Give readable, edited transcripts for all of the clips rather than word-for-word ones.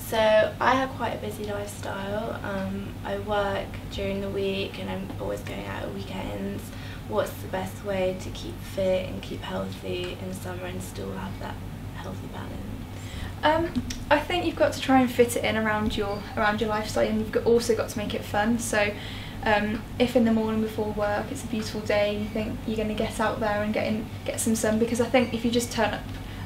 So I have quite a busy lifestyle. I work during the week and I'm always going out at weekends. What's the best way to keep fit and keep healthy in summer and still have that healthy balance? I think you've got to try and fit it in around your lifestyle, and you've also got to make it fun. So if in the morning before work it's a beautiful day, you think you're going to get out there and get some sun, because I think if you just turn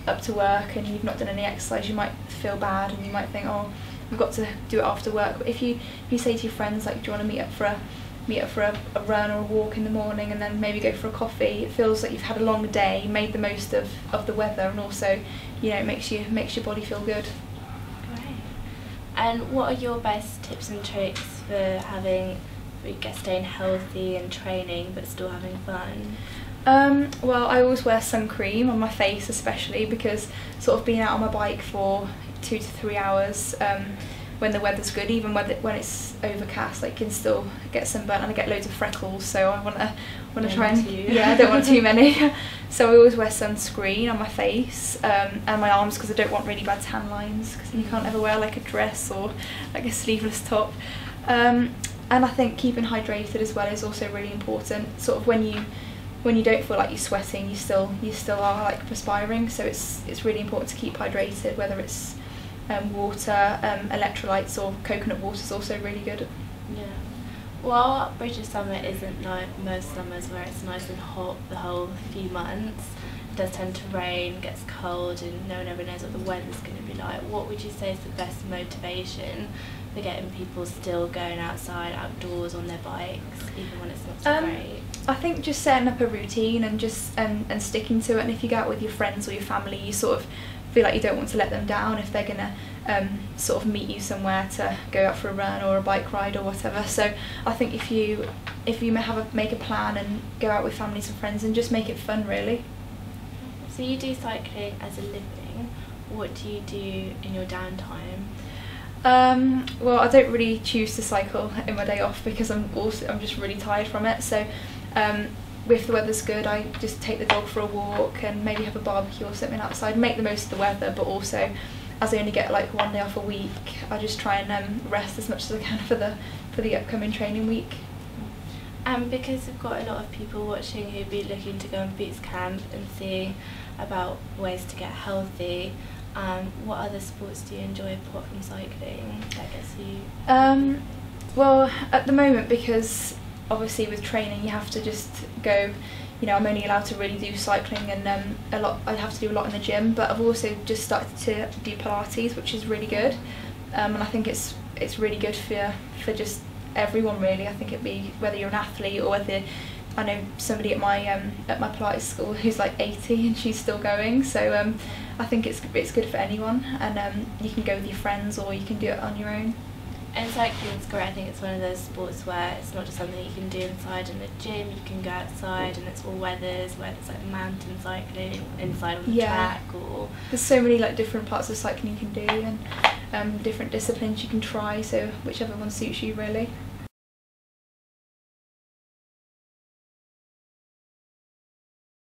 up to work and you've not done any exercise, you might feel bad and you might think, oh, I've got to do it after work. But if you say to your friends, like, do you want to meet up for a run or a walk in the morning, and then maybe go for a coffee, it feels like you've had a long day, made the most of the weather, and also, you know, it makes your body feel good. Great. And what are your best tips and tricks for staying healthy and training but still having fun? Well, I always wear sun cream on my face, especially because sort of being out on my bike for 2 to 3 hours when the weather's good, even when it's overcast, like, you can still get sunburnt, and I get loads of freckles, so I want to try and I don't want too many. So I always wear sunscreen on my face and my arms, because I don't want really bad tan lines, because you can't ever wear like a dress or like a sleeveless top. And I think keeping hydrated as well is also really important. Sort of when you don't feel like you're sweating, you still are like perspiring, so it's really important to keep hydrated, whether it's water, electrolytes, or coconut water is also really good. Yeah. Well, British summer isn't like most summers where it's nice and hot the whole few months. It does tend to rain, gets cold, and no one ever knows what the weather's going to be like. What would you say is the best motivation for getting people still going outdoors on their bikes, even when it's not so great? I think just setting up a routine and just and sticking to it. And if you go out with your friends or your family, you sort of feel like you don't want to let them down if they're gonna sort of meet you somewhere to go out for a run or a bike ride or whatever. So I think if you make a plan and go out with families and friends and just make it fun, really. So you do cycling as a living. What do you do in your downtime? Well, I don't really choose to cycle in my day off because I'm just really tired from it. So if the weather's good, I just take the dog for a walk and maybe have a barbecue or something outside, make the most of the weather, but also, as I only get like one day off a week, I just try and rest as much as I can for the upcoming training week. Because we've got a lot of people watching who'd be looking to go on boots camp and seeing about ways to get healthy, what other sports do you enjoy apart from cycling that gets you? Well, at the moment, because obviously with training you have to just go, you know, I'm only allowed to really do cycling, and I have to do a lot in the gym, but I've also just started to do Pilates, which is really good, and I think it's really good for just everyone, really. I think it'd be whether you're an athlete or whether, I know somebody at my Pilates school who's like 80 and she's still going, so I think it's good for anyone, and you can go with your friends or you can do it on your own. And cycling's great. I think it's one of those sports where it's not just something you can do inside in the gym, you can go outside and it's all weathers, whether it's like mountain cycling, inside on the track, or... There's so many like different parts of cycling you can do, and different disciplines you can try, so whichever one suits you, really.